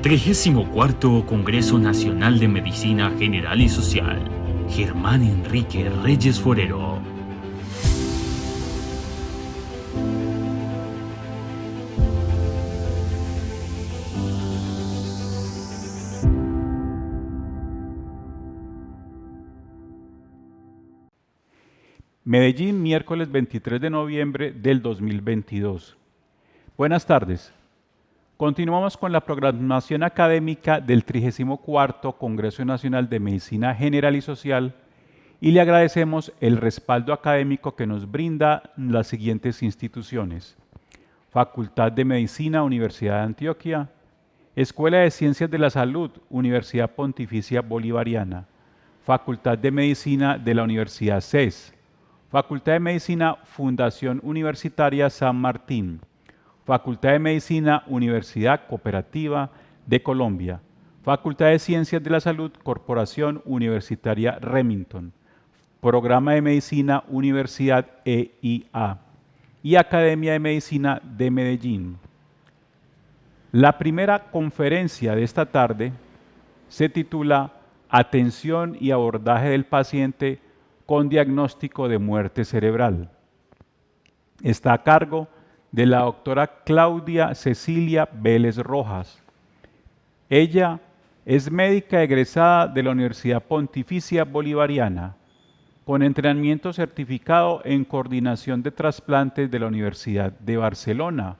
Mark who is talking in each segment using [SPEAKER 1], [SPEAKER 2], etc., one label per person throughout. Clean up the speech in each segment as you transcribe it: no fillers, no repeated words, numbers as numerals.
[SPEAKER 1] 34º Congreso Nacional de Medicina General y Social. Germán Enrique Reyes Forero.
[SPEAKER 2] Medellín, miércoles 23 de noviembre del 2022. Buenas tardes. Continuamos con la programación académica del 34º Congreso Nacional de Medicina General y Social y le agradecemos el respaldo académico que nos brinda las siguientes instituciones: Facultad de Medicina, Universidad de Antioquia; Escuela de Ciencias de la Salud, Universidad Pontificia Bolivariana; Facultad de Medicina de la Universidad CES; Facultad de Medicina, Fundación Universitaria San Martín; Facultad de Medicina, Universidad Cooperativa de Colombia; Facultad de Ciencias de la Salud, Corporación Universitaria Remington; Programa de Medicina, Universidad EIA; y Academia de Medicina de Medellín. La primera conferencia de esta tarde se titula Atención y abordaje del paciente con diagnóstico de muerte cerebral. Está a cargo de la doctora Claudia Cecilia Vélez Rojas. Ella es médica egresada de la Universidad Pontificia Bolivariana, con entrenamiento certificado en coordinación de trasplantes de la Universidad de Barcelona.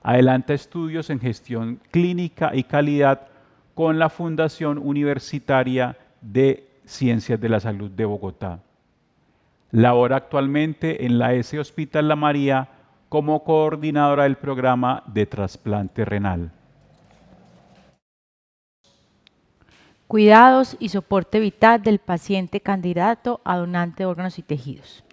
[SPEAKER 2] Adelanta estudios en gestión clínica y calidad con la Fundación Universitaria de Ciencias de la Salud de Bogotá. Labora actualmente en la S Hospital La María como coordinadora del programa de trasplante renal.
[SPEAKER 3] Cuidados y soporte vital del paciente candidato a donante de órganos y tejidos.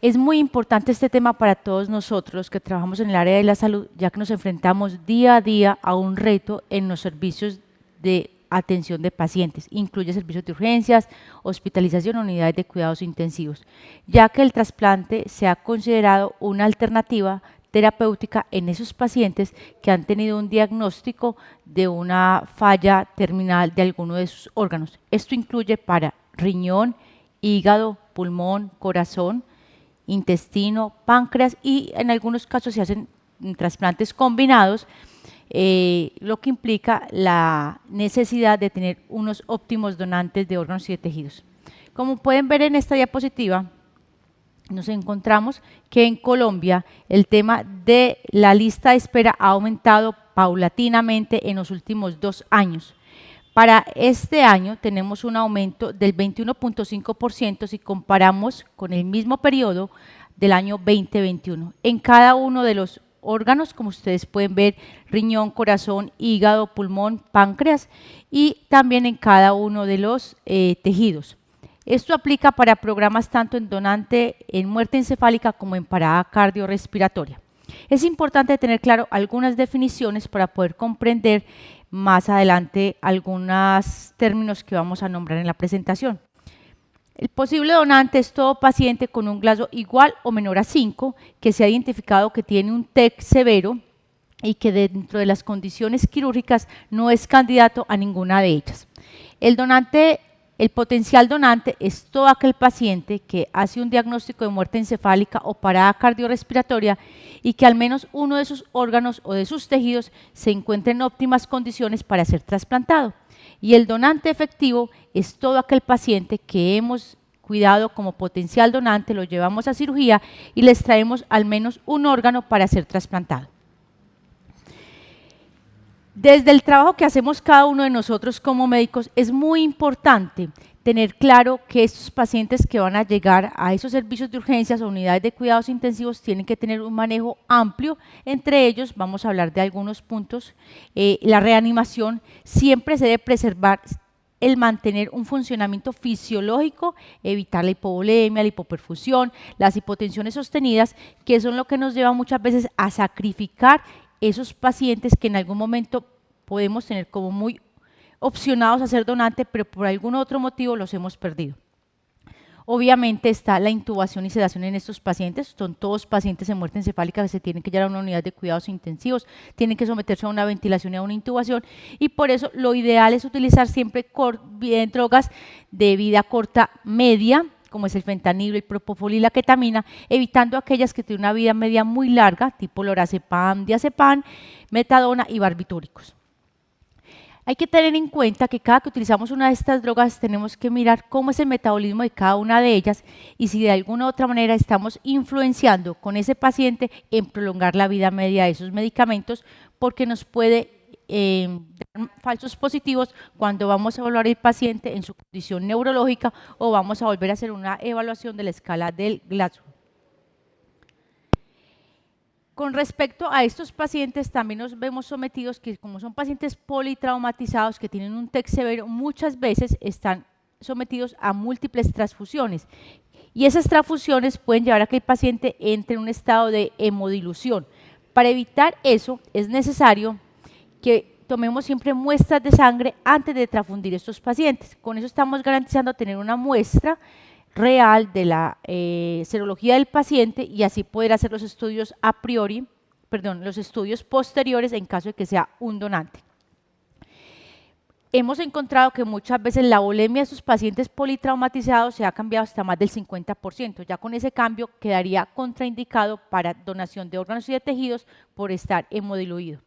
[SPEAKER 3] Es muy importante este tema para todos nosotros que trabajamos en el área de la salud, ya que nos enfrentamos día a día a un reto en los servicios de atención de pacientes. Incluye servicios de urgencias, hospitalización, unidades de cuidados intensivos, ya que el trasplante se ha considerado una alternativa terapéutica en esos pacientes que han tenido un diagnóstico de una falla terminal de alguno de sus órganos. Esto incluye para riñón, hígado, pulmón, corazón, intestino, páncreas, y en algunos casos se hacen trasplantes combinados, lo que implica la necesidad de tener unos óptimos donantes de órganos y de tejidos. Como pueden ver en esta diapositiva, nos encontramos que en Colombia el tema de la lista de espera ha aumentado paulatinamente en los últimos 2 años. Para este año tenemos un aumento del 21.5% si comparamos con el mismo periodo del año 2021. En cada uno de los órganos, como ustedes pueden ver, riñón, corazón, hígado, pulmón, páncreas, y también en cada uno de los tejidos. Esto aplica para programas tanto en donante en muerte encefálica como en parada cardiorrespiratoria. Es importante tener claro algunas definiciones para poder comprender más adelante algunos términos que vamos a nombrar en la presentación. El posible donante es todo paciente con un GLASO igual o menor a 5 que se ha identificado que tiene un TEC severo y que dentro de las condiciones quirúrgicas no es candidato a ninguna de ellas. El potencial donante es todo aquel paciente que hace un diagnóstico de muerte encefálica o parada cardiorrespiratoria y que al menos uno de sus órganos o de sus tejidos se encuentre en óptimas condiciones para ser trasplantado. Y el donante efectivo es todo aquel paciente que hemos cuidado como potencial donante, lo llevamos a cirugía y les traemos al menos un órgano para ser trasplantado. Desde el trabajo que hacemos cada uno de nosotros como médicos, es muy importante tener claro que estos pacientes que van a llegar a esos servicios de urgencias o unidades de cuidados intensivos tienen que tener un manejo amplio. Entre ellos vamos a hablar de algunos puntos. La reanimación siempre se debe preservar el mantener un funcionamiento fisiológico, evitar la hipovolemia, la hipoperfusión, las hipotensiones sostenidas, que son lo que nos lleva muchas veces a sacrificar esos pacientes que en algún momento podemos tener como muy opcionados a ser donante, pero por algún otro motivo los hemos perdido. Obviamente está la intubación y sedación en estos pacientes, son todos pacientes en muerte encefálica que se tienen que llevar a una unidad de cuidados intensivos, tienen que someterse a una ventilación y a una intubación, y por eso lo ideal es utilizar siempre drogas de vida corta media, como es el fentanilo, el propofol y la ketamina, evitando aquellas que tienen una vida media muy larga, tipo lorazepam, diazepam, metadona y barbitúricos. Hay que tener en cuenta que cada que utilizamos una de estas drogas tenemos que mirar cómo es el metabolismo de cada una de ellas y si de alguna u otra manera estamos influenciando con ese paciente en prolongar la vida media de esos medicamentos, porque nos puede dar falsos positivos cuando vamos a evaluar el paciente en su condición neurológica o vamos a volver a hacer una evaluación de la escala del Glasgow. Con respecto a estos pacientes, también nos vemos sometidos que, como son pacientes politraumatizados que tienen un TEC severo, muchas veces están sometidos a múltiples transfusiones. Y esas transfusiones pueden llevar a que el paciente entre en un estado de hemodilución. Para evitar eso, es necesario que tomemos siempre muestras de sangre antes de transfundir estos pacientes. Con eso estamos garantizando tener una muestra real de la serología del paciente y así poder hacer los estudios los estudios posteriores en caso de que sea un donante. Hemos encontrado que muchas veces la volemia de sus pacientes politraumatizados se ha cambiado hasta más del 50%. Ya con ese cambio quedaría contraindicado para donación de órganos y de tejidos por estar hemodiluido.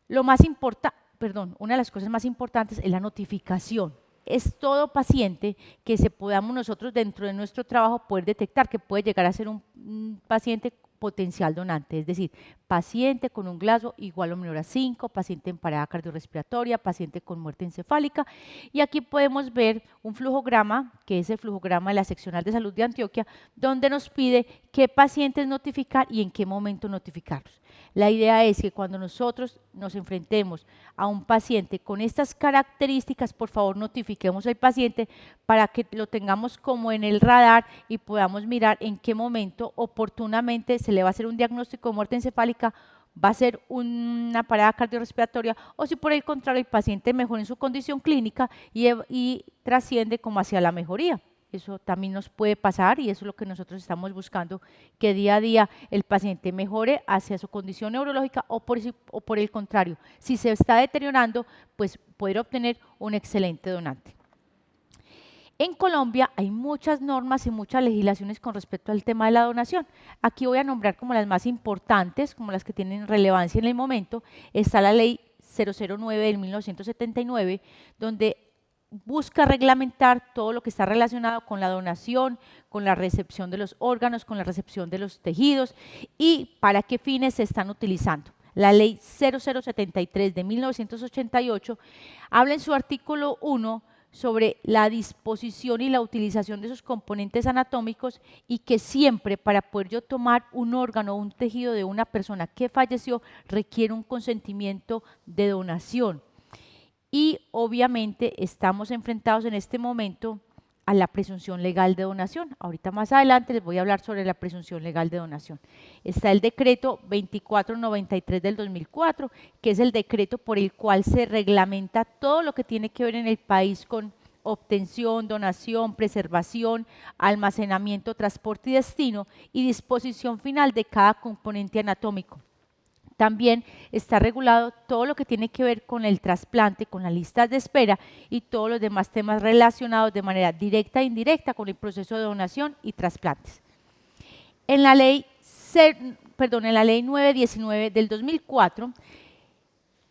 [SPEAKER 3] Una de las cosas más importantes es la notificación. Es todo paciente que podamos nosotros dentro de nuestro trabajo poder detectar que puede llegar a ser un paciente potencial donante, es decir, paciente con un Glasgow igual o menor a 5, paciente en parada cardiorrespiratoria, paciente con muerte encefálica, y aquí podemos ver un flujograma, que es el flujograma de la seccional de salud de Antioquia, donde nos pide qué pacientes notificar y en qué momento notificarlos. La idea es que cuando nosotros nos enfrentemos a un paciente con estas características, por favor notifiquemos al paciente para que lo tengamos como en el radar y podamos mirar en qué momento oportunamente se le va a hacer un diagnóstico de muerte encefálica, va a ser una parada cardiorrespiratoria o si por el contrario el paciente mejora en su condición clínica y trasciende como hacia la mejoría. Eso también nos puede pasar y eso es lo que nosotros estamos buscando, que día a día el paciente mejore hacia su condición neurológica o por el contrario, si se está deteriorando, pues poder obtener un excelente donante. En Colombia hay muchas normas y muchas legislaciones con respecto al tema de la donación. Aquí voy a nombrar como las más importantes, como las que tienen relevancia en el momento. Está la ley 009 del 1979, donde busca reglamentar todo lo que está relacionado con la donación, con la recepción de los órganos, con la recepción de los tejidos y para qué fines se están utilizando. La ley 0073 de 1988 habla en su artículo 1 sobre la disposición y la utilización de esos componentes anatómicos y que siempre para poder yo tomar un órgano o un tejido de una persona que falleció requiere un consentimiento de donación. Y obviamente estamos enfrentados en este momento a la presunción legal de donación. Ahorita más adelante les voy a hablar sobre la presunción legal de donación. Está el decreto 2493 del 2004, que es el decreto por el cual se reglamenta todo lo que tiene que ver en el país con obtención, donación, preservación, almacenamiento, transporte y destino y disposición final de cada componente anatómico. También está regulado todo lo que tiene que ver con el trasplante, con las listas de espera y todos los demás temas relacionados de manera directa e indirecta con el proceso de donación y trasplantes. En la ley 919 del 2004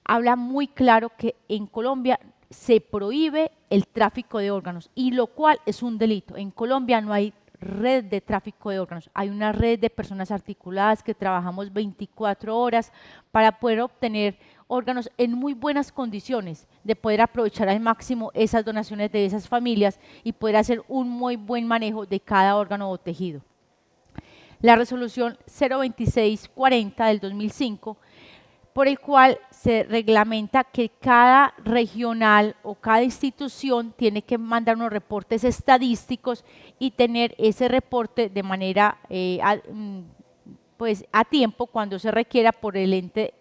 [SPEAKER 3] habla muy claro que en Colombia se prohíbe el tráfico de órganos y lo cual es un delito. En Colombia no hay red de tráfico de órganos, hay una red de personas articuladas que trabajamos 24 horas para poder obtener órganos en muy buenas condiciones, de poder aprovechar al máximo esas donaciones de esas familias y poder hacer un muy buen manejo de cada órgano o tejido. La resolución 02640 del 2005, por el cual se reglamenta que cada regional o cada institución tiene que mandar unos reportes estadísticos y tener ese reporte de manera a tiempo cuando se requiera por el ente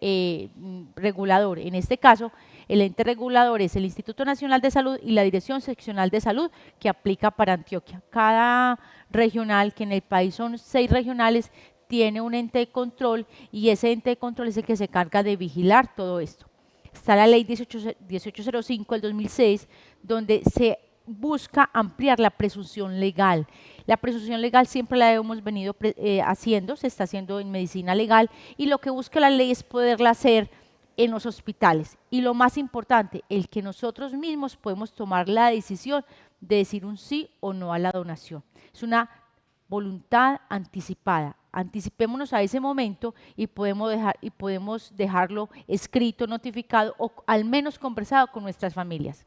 [SPEAKER 3] regulador. En este caso, El ente regulador es el Instituto Nacional de Salud y la Dirección Seccional de Salud que aplica para Antioquia. Cada regional, que en el país son 6 regionales, tiene un ente de control y ese ente de control es el que se encarga de vigilar todo esto. Está la ley 1805 del 2006, donde se busca ampliar la presunción legal. La presunción legal siempre la hemos venido haciendo, se está haciendo en medicina legal, y lo que busca la ley es poderla hacer en los hospitales. Y lo más importante, el que nosotros mismos podemos tomar la decisión de decir un sí o no a la donación. Es una voluntad anticipada. Anticipémonos a ese momento y podemos dejarlo escrito, notificado o al menos conversado con nuestras familias.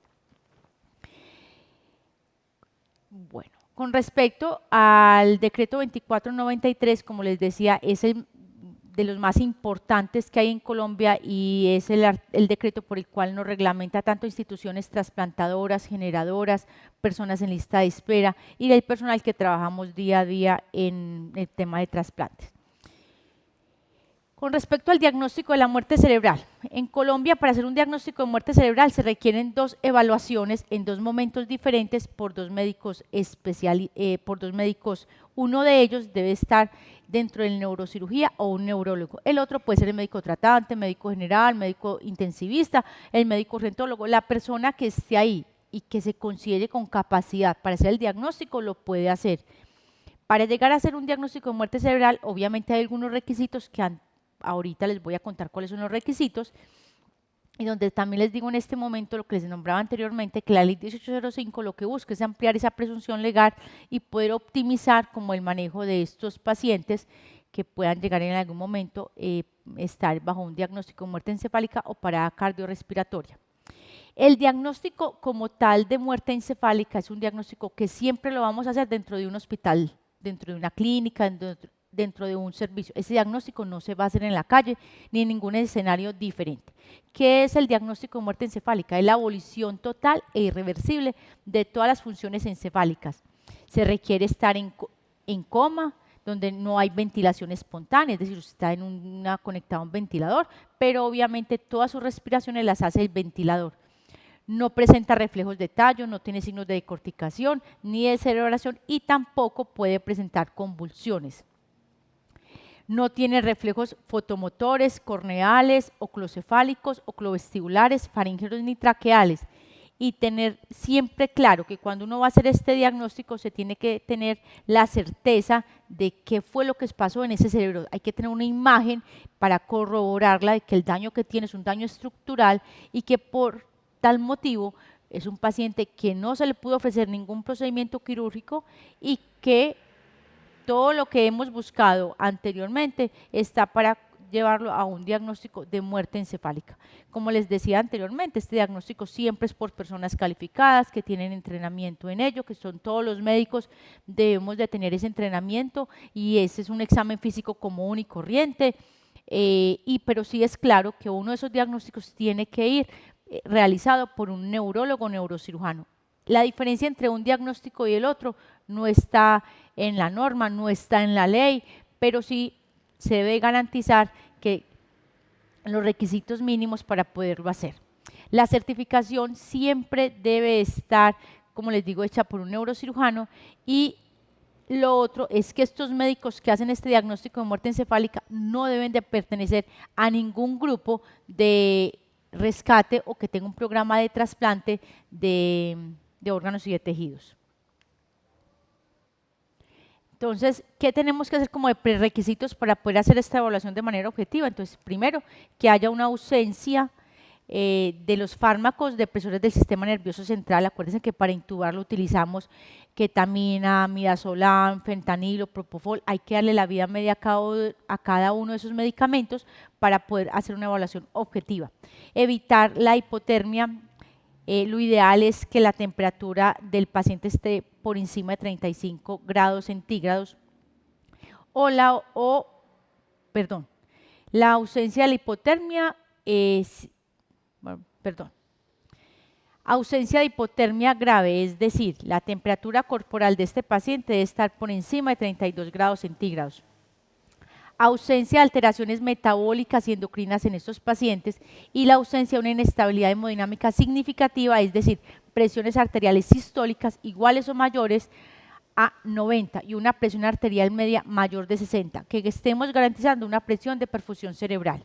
[SPEAKER 3] Bueno, con respecto al decreto 2493, como les decía, es el de los más importantes que hay en Colombia y es el decreto por el cual nos reglamenta tanto instituciones trasplantadoras, generadoras, personas en lista de espera y del personal que trabajamos día a día en el tema de trasplantes. Con respecto al diagnóstico de la muerte cerebral, en Colombia para hacer un diagnóstico de muerte cerebral se requieren 2 evaluaciones en 2 momentos diferentes por 2 médicos Uno de ellos debe estar dentro de neurocirugía o un neurólogo. El otro puede ser el médico tratante, médico general, médico intensivista, el médico rentólogo. La persona que esté ahí y que se considere con capacidad para hacer el diagnóstico lo puede hacer. Para llegar a hacer un diagnóstico de muerte cerebral, obviamente hay algunos requisitos que ahorita les voy a contar cuáles son los requisitos, y donde también les digo en este momento lo que les nombraba anteriormente, que la ley 1805 lo que busca es ampliar esa presunción legal y poder optimizar como el manejo de estos pacientes que puedan llegar en algún momento estar bajo un diagnóstico de muerte encefálica o parada cardiorrespiratoria. El diagnóstico como tal de muerte encefálica es un diagnóstico que siempre lo vamos a hacer dentro de un hospital, dentro de una clínica, dentro de un servicio. Ese diagnóstico no se va a hacer en la calle ni en ningún escenario diferente. ¿Qué es el diagnóstico de muerte encefálica? Es la abolición total e irreversible de todas las funciones encefálicas. Se requiere estar en coma, donde no hay ventilación espontánea, es decir, usted está conectado a un ventilador, pero obviamente todas sus respiraciones las hace el ventilador. No presenta reflejos de tallo, no tiene signos de decorticación ni de cerebración y tampoco puede presentar convulsiones. No tiene reflejos fotomotores, corneales, oclocefálicos, oclovestibulares, faríngeos ni traqueales. Y tener siempre claro que cuando uno va a hacer este diagnóstico se tiene que tener la certeza de qué fue lo que pasó en ese cerebro. Hay que tener una imagen para corroborarla de que el daño que tiene es un daño estructural y que por tal motivo es un paciente que no se le pudo ofrecer ningún procedimiento quirúrgico y que todo lo que hemos buscado anteriormente está para llevarlo a un diagnóstico de muerte encefálica. Como les decía anteriormente, este diagnóstico siempre es por personas calificadas que tienen entrenamiento en ello, que son todos los médicos, debemos de tener ese entrenamiento y ese es un examen físico común y corriente, pero sí es claro que uno de esos diagnósticos tiene que ir realizado por un neurólogo o neurocirujano. La diferencia entre un diagnóstico y el otro no está en la norma, no está en la ley, pero sí se debe garantizar que los requisitos mínimos para poderlo hacer. La certificación siempre debe estar, como les digo, hecha por un neurocirujano y lo otro es que estos médicos que hacen este diagnóstico de muerte encefálica no deben de pertenecer a ningún grupo de rescate o que tenga un programa de trasplante de órganos y de tejidos. Entonces, ¿qué tenemos que hacer como de prerequisitos para poder hacer esta evaluación de manera objetiva? Entonces, primero, que haya una ausencia de los fármacos depresores del sistema nervioso central. Acuérdense que para intubarlo utilizamos ketamina, midazolam, fentanilo, propofol. Hay que darle la vida media a cada uno de esos medicamentos para poder hacer una evaluación objetiva. Evitar la hipotermia. Lo ideal es que la temperatura del paciente esté por encima de 35 grados centígrados la ausencia de la hipotermia ausencia de hipotermia grave, es decir, la temperatura corporal de este paciente debe estar por encima de 32 grados centígrados. ausencia de alteraciones metabólicas y endocrinas en estos pacientes y la ausencia de una inestabilidad hemodinámica significativa, es decir, presiones arteriales sistólicas iguales o mayores a 90 y una presión arterial media mayor de 60, que estemos garantizando una presión de perfusión cerebral.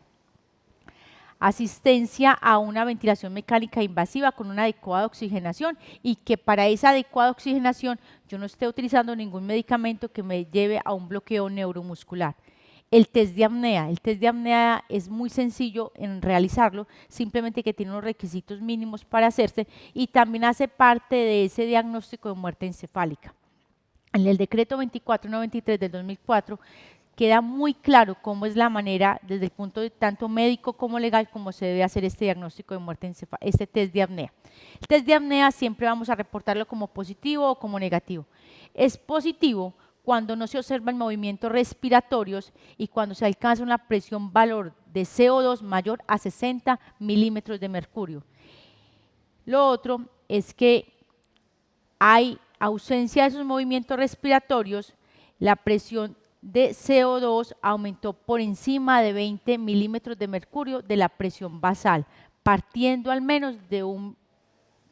[SPEAKER 3] Asistencia a una ventilación mecánica invasiva con una adecuada oxigenación y que para esa adecuada oxigenación yo no esté utilizando ningún medicamento que me lleve a un bloqueo neuromuscular. El test de apnea es muy sencillo en realizarlo, simplemente que tiene unos requisitos mínimos para hacerse y también hace parte de ese diagnóstico de muerte encefálica. En el decreto 2493 del 2004 queda muy claro cómo es la manera, desde el punto de tanto médico como legal, cómo se debe hacer este diagnóstico de muerte encefálica, este test de apnea. El test de apnea siempre vamos a reportarlo como positivo o como negativo. Es positivo cuando no se observan movimientos respiratorios y cuando se alcanza una presión valor de CO2 mayor a 60 milímetros de mercurio. Lo otro es que hay ausencia de esos movimientos respiratorios, la presión de CO2 aumentó por encima de 20 milímetros de mercurio de la presión basal, partiendo al menos de un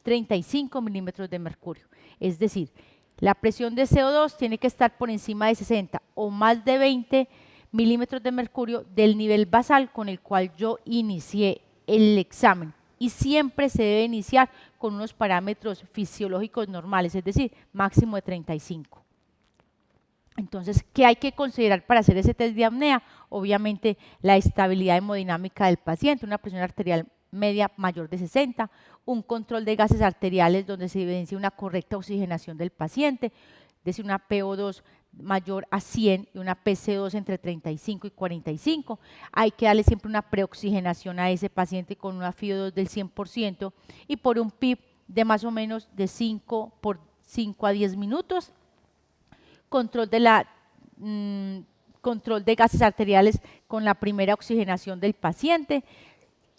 [SPEAKER 3] 35 milímetros de mercurio. Es decir, la presión de CO2 tiene que estar por encima de 60 o más de 20 milímetros de mercurio del nivel basal con el cual yo inicié el examen. Y siempre se debe iniciar con unos parámetros fisiológicos normales, es decir, máximo de 35. Entonces, ¿qué hay que considerar para hacer ese test de apnea? Obviamente, la estabilidad hemodinámica del paciente, una presión arterial media mayor de 60, un control de gases arteriales donde se evidencia una correcta oxigenación del paciente, es decir, una PO2 mayor a 100 y una PC2 entre 35 y 45. Hay que darle siempre una preoxigenación a ese paciente con una FiO2 del 100% y por un PIB de más o menos de 5 a 10 minutos. Control de gases arteriales con la primera oxigenación del paciente.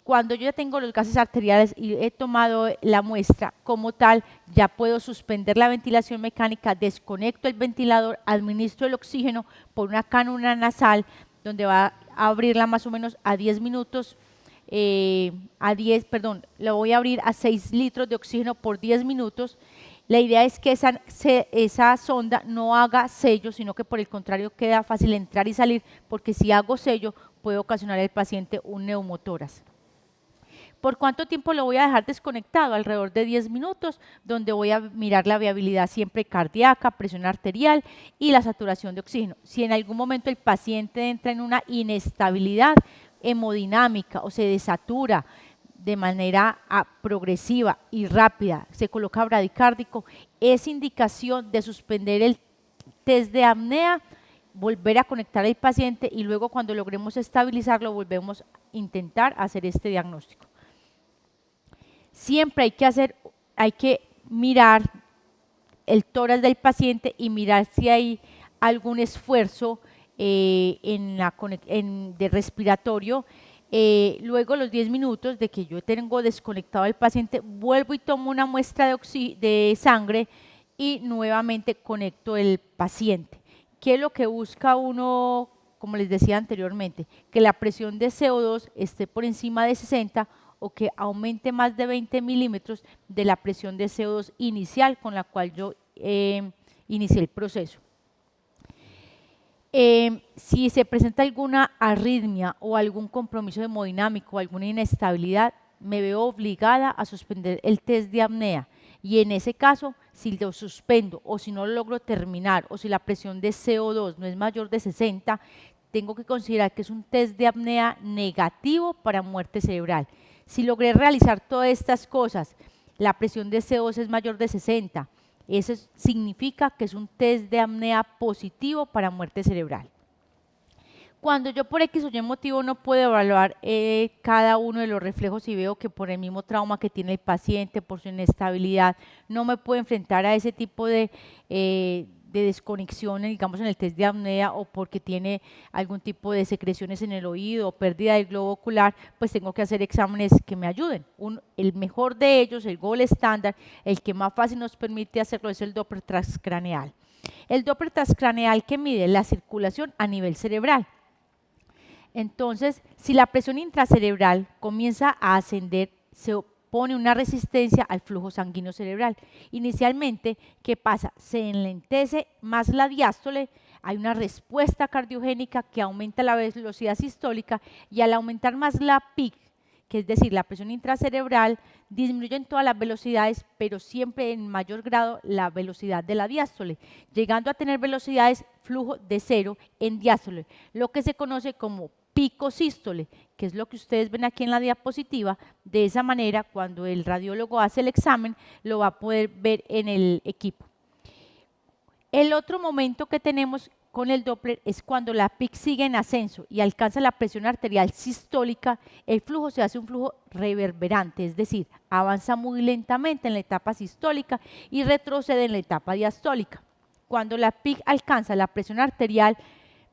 [SPEAKER 3] Cuando yo ya tengo los gases arteriales y he tomado la muestra como tal, ya puedo suspender la ventilación mecánica, desconecto el ventilador, administro el oxígeno por una cánula nasal, donde va a abrirla más o menos a 10 minutos, lo voy a abrir a 6 litros de oxígeno por 10 minutos. La idea es que esa sonda no haga sello, sino que por el contrario queda fácil entrar y salir, porque si hago sello puede ocasionar al paciente un neumotórax. ¿Por cuánto tiempo lo voy a dejar desconectado? Alrededor de 10 minutos, donde voy a mirar la viabilidad siempre cardíaca, presión arterial y la saturación de oxígeno. Si en algún momento el paciente entra en una inestabilidad hemodinámica o se desatura de manera progresiva y rápida, se coloca bradicárdico, es indicación de suspender el test de apnea, volver a conectar al paciente y luego cuando logremos estabilizarlo volvemos a intentar hacer este diagnóstico. Siempre hay que mirar el tórax del paciente y mirar si hay algún esfuerzo de respiratorio. Luego los 10 minutos de que yo tengo desconectado al paciente, vuelvo y tomo una muestra de sangre y nuevamente conecto el paciente. ¿Qué es lo que busca uno? Como les decía anteriormente, que la presión de CO2 esté por encima de 60 o que aumente más de 20 milímetros de la presión de CO2 inicial con la cual yo inicié el proceso. Si se presenta alguna arritmia o algún compromiso hemodinámico o alguna inestabilidad, me veo obligada a suspender el test de apnea y en ese caso, si lo suspendo o si no lo logro terminar o si la presión de CO2 no es mayor de 60, tengo que considerar que es un test de apnea negativo para muerte cerebral. Si logré realizar todas estas cosas, la presión de CO2 es mayor de 60, eso significa que es un test de apnea positivo para muerte cerebral. Cuando yo por X o Y motivo no puedo evaluar cada uno de los reflejos y veo que por el mismo trauma que tiene el paciente, por su inestabilidad, no me puedo enfrentar a ese tipo de desconexión, digamos, en el test de apnea o porque tiene algún tipo de secreciones en el oído o pérdida del globo ocular, pues tengo que hacer exámenes que me ayuden. El mejor de ellos, el gold estándar, el que más fácil nos permite hacerlo es el Doppler transcraneal. El Doppler transcraneal que mide la circulación a nivel cerebral. Entonces, si la presión intracerebral comienza a ascender, se opone una resistencia al flujo sanguíneo cerebral. Inicialmente, ¿qué pasa? Se enlentece más la diástole, hay una respuesta cardiogénica que aumenta la velocidad sistólica y al aumentar más la PIC, que es decir, la presión intracerebral, disminuyen todas las velocidades, pero siempre en mayor grado la velocidad de la diástole, llegando a tener velocidades flujo de 0 en diástole, lo que se conoce como pico sístole, que es lo que ustedes ven aquí en la diapositiva. De esa manera, cuando el radiólogo hace el examen, lo va a poder ver en el equipo. El otro momento que tenemos con el Doppler es cuando la PIC sigue en ascenso y alcanza la presión arterial sistólica, el flujo se hace un flujo reverberante, es decir, avanza muy lentamente en la etapa sistólica y retrocede en la etapa diastólica. Cuando la PIC alcanza la presión arterial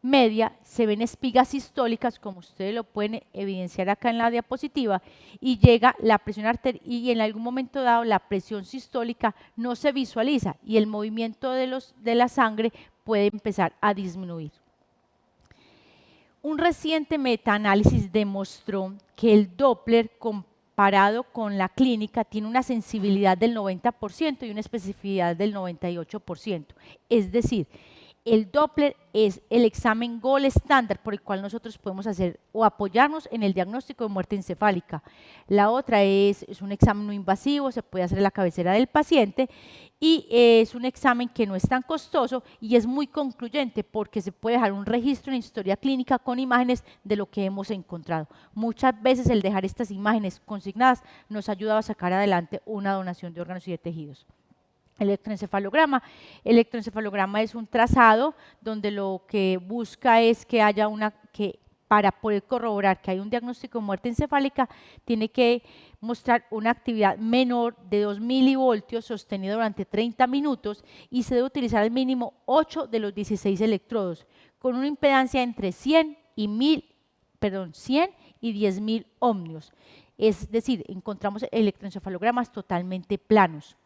[SPEAKER 3] media, se ven espigas sistólicas, como ustedes lo pueden evidenciar acá en la diapositiva, y llega la presión arterial y en algún momento dado la presión sistólica no se visualiza y el movimiento de la sangre puede empezar a disminuir. Un reciente metaanálisis demostró que el Doppler comparado con la clínica tiene una sensibilidad del 90% y una especificidad del 98%. Es decir, el Doppler es el examen gold estándar por el cual nosotros podemos hacer o apoyarnos en el diagnóstico de muerte encefálica. La otra es un examen no invasivo, se puede hacer en la cabecera del paciente y es un examen que no es tan costoso y es muy concluyente porque se puede dejar un registro en historia clínica con imágenes de lo que hemos encontrado. Muchas veces el dejar estas imágenes consignadas nos ayuda a sacar adelante una donación de órganos y de tejidos. Electroencefalograma. El electroencefalograma es un trazado donde lo que busca es que haya para poder corroborar que hay un diagnóstico de muerte encefálica, tiene que mostrar una actividad menor de 2 milivoltios sostenido durante 30 minutos y se debe utilizar al mínimo 8 de los 16 electrodos con una impedancia entre 100 y 10.000 ohmios. Es decir, encontramos electroencefalogramas totalmente planos.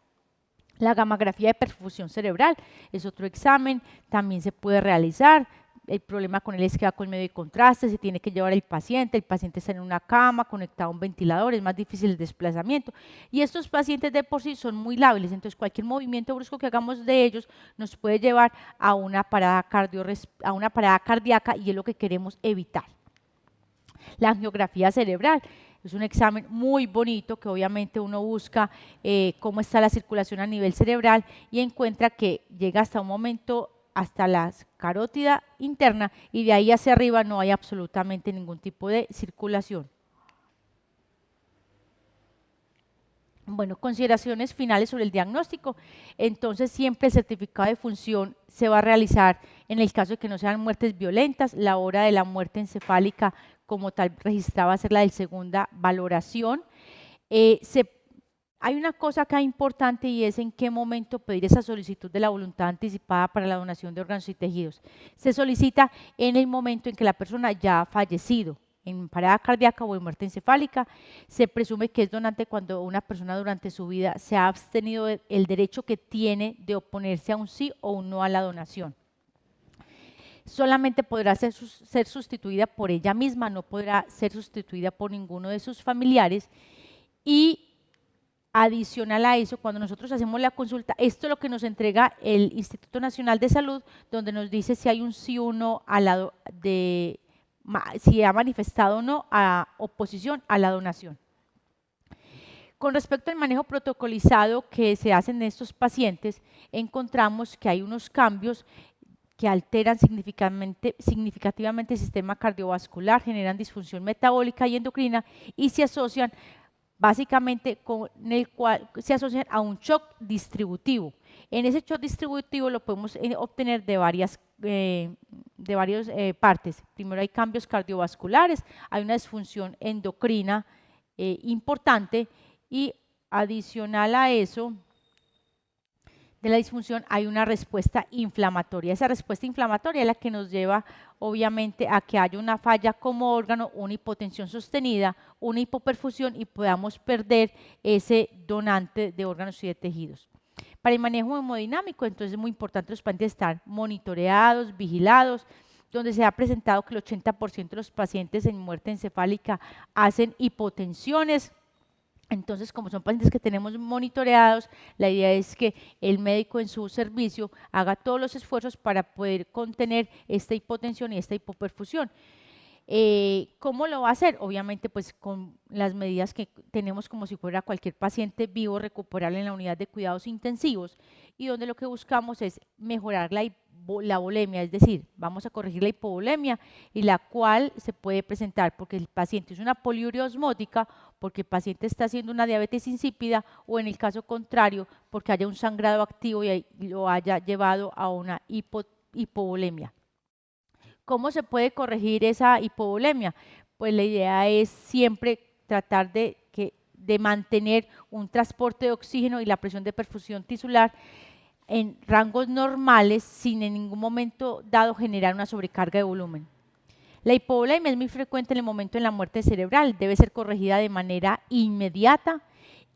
[SPEAKER 3] La gammagrafía de perfusión cerebral es otro examen, también se puede realizar. El problema con él es que va con medio de contraste, se tiene que llevar el paciente está en una cama, conectado a un ventilador, es más difícil el desplazamiento. Y estos pacientes de por sí son muy lábiles, entonces cualquier movimiento brusco que hagamos de ellos nos puede llevar a una parada cardíaca y es lo que queremos evitar. La angiografía cerebral es un examen muy bonito que obviamente uno busca cómo está la circulación a nivel cerebral y encuentra que llega hasta un momento hasta la carótida interna y de ahí hacia arriba no hay absolutamente ningún tipo de circulación. Bueno, consideraciones finales sobre el diagnóstico. Entonces, siempre el certificado de función se va a realizar en el caso de que no sean muertes violentas. La hora de la muerte encefálica como tal registrada va a ser la de segunda valoración. Hay una cosa acá importante y es en qué momento pedir esa solicitud de la voluntad anticipada para la donación de órganos y tejidos. Se solicita en el momento en que la persona ya ha fallecido, en parada cardíaca o en muerte encefálica. Se presume que es donante cuando una persona durante su vida se ha abstenido del derecho que tiene de oponerse a un sí o un no a la donación. Solamente podrá ser sustituida por ella misma, no podrá ser sustituida por ninguno de sus familiares. Y adicional a eso, cuando nosotros hacemos la consulta, esto es lo que nos entrega el Instituto Nacional de Salud, donde nos dice si hay un sí o no si ha manifestado o no a oposición a la donación. Con respecto al manejo protocolizado que se hace en estos pacientes, encontramos que hay unos cambios que alteran significativamente el sistema cardiovascular, generan disfunción metabólica y endocrina y se asocian básicamente con el cual se asocian a un shock distributivo. En ese shock distributivo lo podemos obtener de varias partes. Primero hay cambios cardiovasculares, hay una disfunción endocrina importante y adicional a eso, de la disfunción hay una respuesta inflamatoria. Esa respuesta inflamatoria es la que nos lleva obviamente a que haya una falla como órgano, una hipotensión sostenida, una hipoperfusión y podamos perder ese donante de órganos y de tejidos. Para el manejo hemodinámico, entonces es muy importante los pacientes estar monitoreados, vigilados. donde se ha presentado que el 80% de los pacientes en muerte encefálica hacen hipotensiones. Entonces, como son pacientes que tenemos monitoreados, la idea es que el médico en su servicio haga todos los esfuerzos para poder contener esta hipotensión y esta hipoperfusión. ¿Cómo lo va a hacer? Obviamente, pues con las medidas que tenemos como si fuera cualquier paciente vivo, recuperarle en la unidad de cuidados intensivos, y donde lo que buscamos es mejorar la volemia, es decir, vamos a corregir la hipovolemia, y la cual se puede presentar porque el paciente es una poliuria osmótica, porque el paciente está haciendo una diabetes insípida, o en el caso contrario, porque haya un sangrado activo y lo haya llevado a una hipovolemia. ¿Cómo se puede corregir esa hipovolemia? Pues la idea es siempre tratar de mantener un transporte de oxígeno y la presión de perfusión tisular en rangos normales sin en ningún momento dado generar una sobrecarga de volumen. La hipovolemia es muy frecuente en el momento de la muerte cerebral, debe ser corregida de manera inmediata,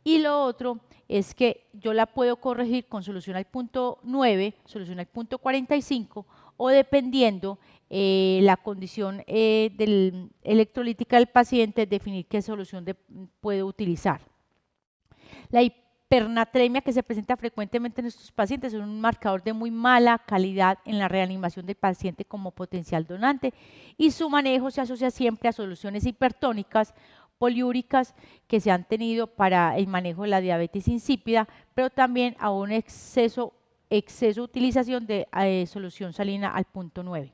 [SPEAKER 3] y lo otro es que yo la puedo corregir con solución al punto 9, solución al punto 45, o dependiendo la condición electrolítica del paciente, definir qué solución puede utilizar. La hipernatremia, que se presenta frecuentemente en estos pacientes, es un marcador de muy mala calidad en la reanimación del paciente como potencial donante, y su manejo se asocia siempre a soluciones hipertónicas, poliúricas, que se han tenido para el manejo de la diabetes insípida, pero también a un exceso de utilización de solución salina al punto 9.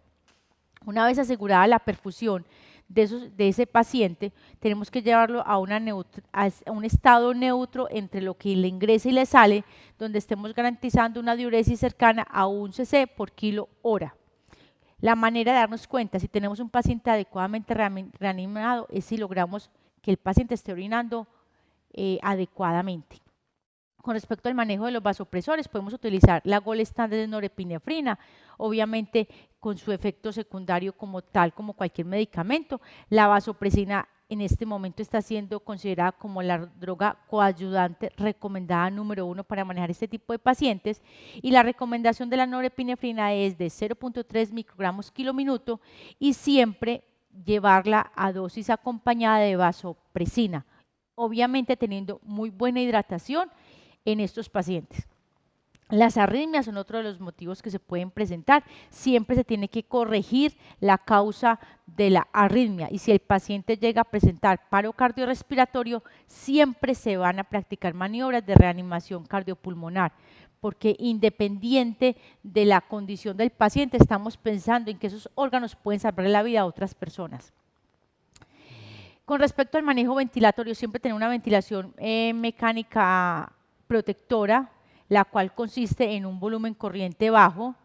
[SPEAKER 3] Una vez asegurada la perfusión de ese paciente, tenemos que llevarlo a un estado neutro entre lo que le ingresa y le sale, donde estemos garantizando una diuresis cercana a 1 cc por kilo hora. La manera de darnos cuenta si tenemos un paciente adecuadamente reanimado es si logramos que el paciente esté orinando adecuadamente. Con respecto al manejo de los vasopresores, podemos utilizar la Gold Standard de norepinefrina, obviamente con su efecto secundario como cualquier medicamento. La vasopresina en este momento está siendo considerada como la droga coayudante recomendada número 1 para manejar este tipo de pacientes, y la recomendación de la norepinefrina es de 0.3 microgramos kilo minuto, y siempre llevarla a dosis acompañada de vasopresina, obviamente teniendo muy buena hidratación en estos pacientes. Las arritmias son otro de los motivos que se pueden presentar. Siempre se tiene que corregir la causa de la arritmia, y si el paciente llega a presentar paro cardiorrespiratorio, siempre se van a practicar maniobras de reanimación cardiopulmonar, porque independiente de la condición del paciente, estamos pensando en que esos órganos pueden salvar la vida a otras personas. Con respecto al manejo ventilatorio, siempre tener una ventilación mecánica protectora, la cual consiste en un volumen corriente bajo,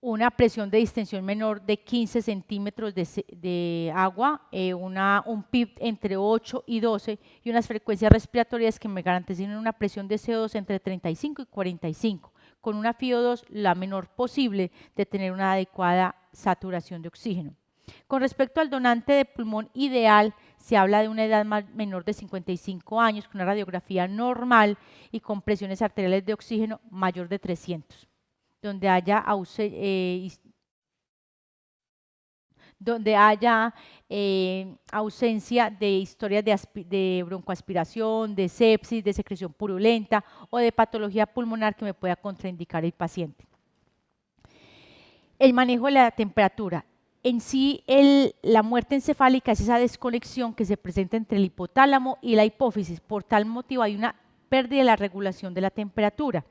[SPEAKER 3] una presión de distensión menor de 15 centímetros de agua, un PIB entre 8 y 12, y unas frecuencias respiratorias que me garanticen una presión de CO2 entre 35 y 45, con una FiO2 la menor posible, de tener una adecuada saturación de oxígeno. Con respecto al donante de pulmón ideal, se habla de una edad menor de 55 años, con una radiografía normal y con presiones arteriales de oxígeno mayor de 300, donde haya ausencia de historias de broncoaspiración, de sepsis, de secreción purulenta o de patología pulmonar que me pueda contraindicar el paciente. El manejo de la temperatura. En sí, la muerte encefálica es esa desconexión que se presenta entre el hipotálamo y la hipófisis. Por tal motivo hay una pérdida de la regulación de la temperatura,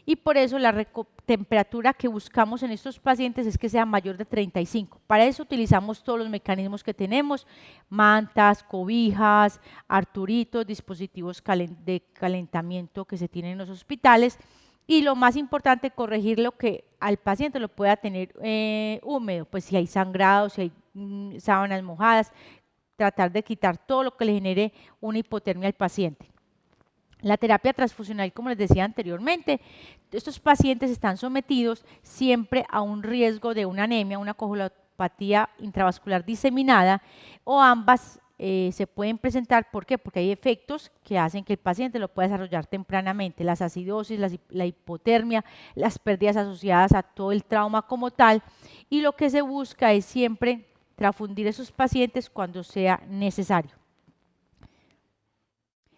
[SPEAKER 3] y por eso la temperatura que buscamos en estos pacientes es que sea mayor de 35. Para eso utilizamos todos los mecanismos que tenemos: mantas, cobijas, arturitos, dispositivos de calentamiento que se tienen en los hospitales. Y lo más importante, corregir lo que al paciente lo pueda tener húmedo, pues si hay sangrado, si hay sábanas mojadas, tratar de quitar todo lo que le genere una hipotermia al paciente. La terapia transfusional, como les decía anteriormente, estos pacientes están sometidos siempre a un riesgo de una anemia, una coagulopatía intravascular diseminada, o ambas se pueden presentar. ¿Por qué? Porque hay efectos que hacen que el paciente lo pueda desarrollar tempranamente, las acidosis, la hipotermia, las pérdidas asociadas a todo el trauma como tal, y lo que se busca es siempre transfundir esos pacientes cuando sea necesario.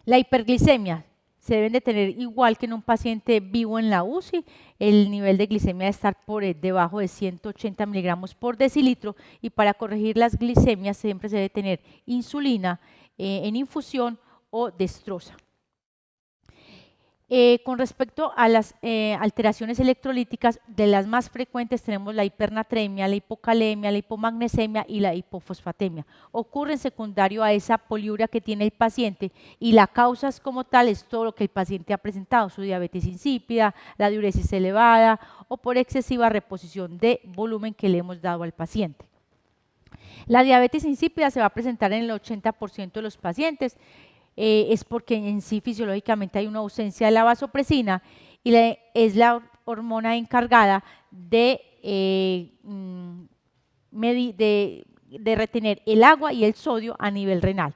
[SPEAKER 3] La hiperglicemia se deben de tener igual que en un paciente vivo en la UCI. El nivel de glicemia debe estar por debajo de 180 miligramos por decilitro, y para corregir las glicemias siempre se debe tener insulina en infusión o destroza. Con respecto a las alteraciones electrolíticas, de las más frecuentes tenemos la hipernatremia, la hipocalemia, la hipomagnesemia y la hipofosfatemia. Ocurren secundario a esa poliuria que tiene el paciente, y la causa como tal es todo lo que el paciente ha presentado: su diabetes insípida, la diuresis elevada o por excesiva reposición de volumen que le hemos dado al paciente. La diabetes insípida se va a presentar en el 80% de los pacientes. Es porque en sí fisiológicamente hay una ausencia de la vasopresina, y es la hormona encargada de retener el agua y el sodio a nivel renal.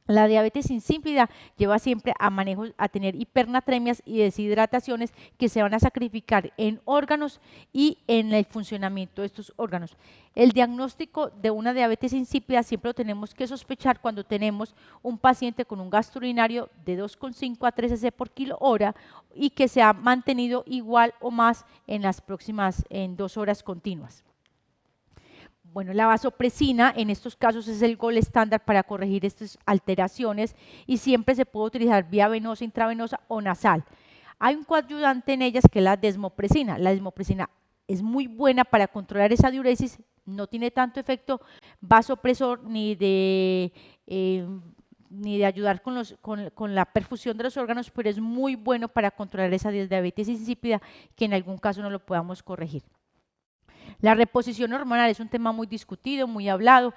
[SPEAKER 3] La diabetes insípida lleva siempre a tener hipernatremias y deshidrataciones que se van a sacrificar en órganos y en el funcionamiento de estos órganos. El diagnóstico de una diabetes insípida siempre lo tenemos que sospechar cuando tenemos un paciente con un gasto urinario de 2,5 a 3 cc por kilo hora y que se ha mantenido igual o más en 2 horas continuas. Bueno, la vasopresina en estos casos es el gold estándar para corregir estas alteraciones, y siempre se puede utilizar vía venosa, intravenosa o nasal. Hay un coadyuvante en ellas que es la desmopresina. La desmopresina es muy buena para controlar esa diuresis, no tiene tanto efecto vasopresor ni de ayudar con la perfusión de los órganos, pero es muy bueno para controlar esa diabetes insípida que en algún caso no lo podamos corregir. La reposición hormonal es un tema muy discutido, muy hablado.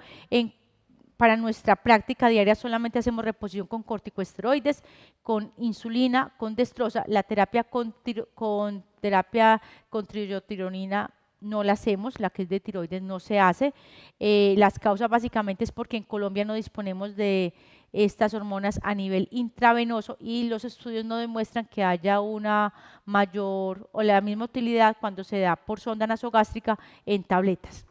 [SPEAKER 3] Para nuestra práctica diaria solamente hacemos reposición con corticosteroides, con insulina, con destroza. La terapia con triotironina no la hacemos, la que es de tiroides no se hace. Las causas básicamente es porque en Colombia no disponemos de estas hormonas a nivel intravenoso, y los estudios no demuestran que haya una mayor o la misma utilidad cuando se da por sonda nasogástrica en tabletas.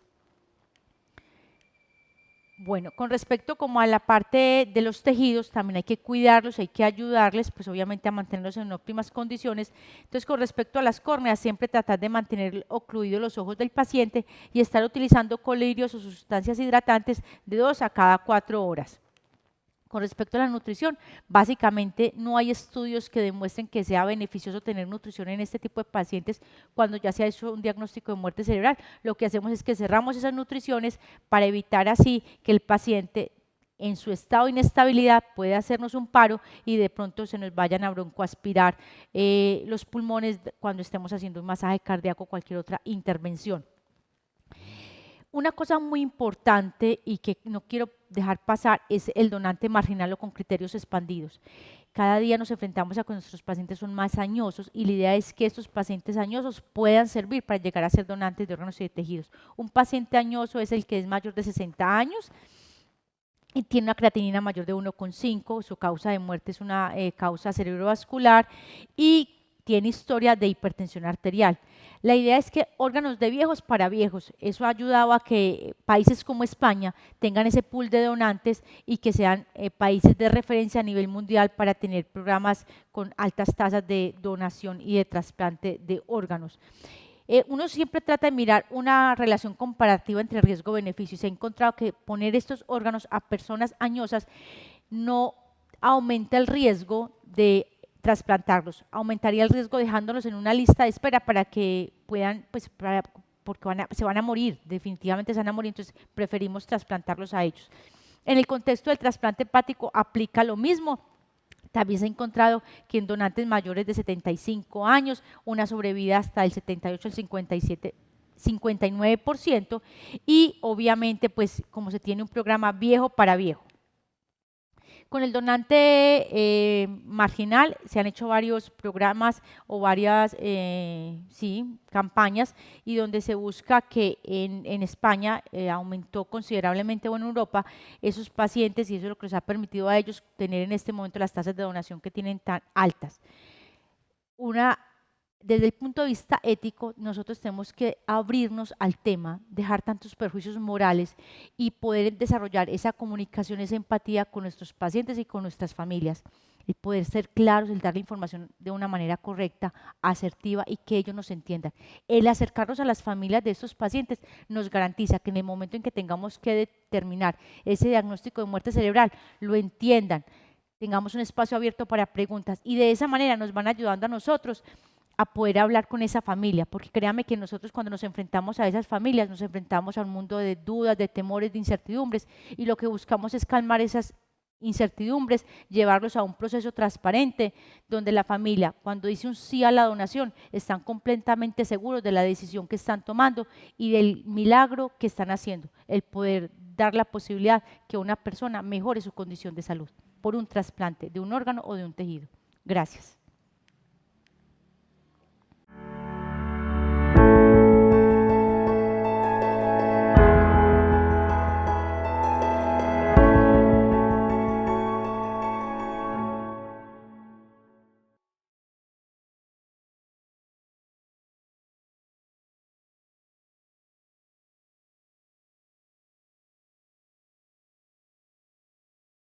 [SPEAKER 3] Bueno, con respecto como a la parte de los tejidos, también hay que cuidarlos, hay que ayudarles, pues obviamente a mantenerlos en óptimas condiciones. Entonces, con respecto a las córneas, siempre tratar de mantener ocluidos los ojos del paciente y estar utilizando colirios o sustancias hidratantes de 2 a cada 4 horas. Con respecto a la nutrición, básicamente no hay estudios que demuestren que sea beneficioso tener nutrición en este tipo de pacientes cuando ya se ha hecho un diagnóstico de muerte cerebral. Lo que hacemos es que cerramos esas nutriciones para evitar así que el paciente en su estado de inestabilidad pueda hacernos un paro y de pronto se nos vayan a broncoaspirar los pulmones cuando estemos haciendo un masaje cardíaco o cualquier otra intervención. Una cosa muy importante y que no quiero dejar pasar es el donante marginal o con criterios expandidos. Cada día nos enfrentamos a que nuestros pacientes son más añosos, y la idea es que estos pacientes añosos puedan servir para llegar a ser donantes de órganos y de tejidos. Un paciente añoso es el que es mayor de 60 años y tiene una creatinina mayor de 1,5, su causa de muerte es una causa cerebrovascular y tiene historia de hipertensión arterial. La idea es que órganos de viejos para viejos, eso ha ayudado a que países como España tengan ese pool de donantes y que sean países de referencia a nivel mundial para tener programas con altas tasas de donación y de trasplante de órganos. Uno siempre trata de mirar una relación comparativa entre riesgo-beneficio, y se ha encontrado que poner estos órganos a personas añosas no aumenta el riesgo de trasplantarlos, aumentaría el riesgo dejándolos en una lista de espera para que puedan, pues porque se van a morir, definitivamente se van a morir, entonces preferimos trasplantarlos a ellos. En el contexto del trasplante hepático aplica lo mismo. También se ha encontrado que en donantes mayores de 75 años, una sobrevida hasta el 78 al 59%, y obviamente pues como se tiene un programa viejo para viejo. Con el donante marginal se han hecho varios programas o varias campañas y donde se busca que en España aumentó considerablemente o en Europa esos pacientes y eso es lo que les ha permitido a ellos tener en este momento las tasas de donación que tienen tan altas. Desde el punto de vista ético, nosotros tenemos que abrirnos al tema, dejar tantos perjuicios morales y poder desarrollar esa comunicación, esa empatía con nuestros pacientes y con nuestras familias. El poder ser claros, el dar la información de una manera correcta, asertiva y que ellos nos entiendan. El acercarnos a las familias de estos pacientes nos garantiza que en el momento en que tengamos que determinar ese diagnóstico de muerte cerebral, lo entiendan, tengamos un espacio abierto para preguntas y de esa manera nos van ayudando a nosotros a poder hablar con esa familia, porque créanme que nosotros cuando nos enfrentamos a esas familias, nos enfrentamos a un mundo de dudas, de temores, de incertidumbres, y lo que buscamos es calmar esas incertidumbres, llevarlos a un proceso transparente, donde la familia, cuando dice un sí a la donación, están completamente seguros de la decisión que están tomando y del milagro que están haciendo, el poder dar la posibilidad que una persona mejore su condición de salud por un trasplante de un órgano o de un tejido. Gracias.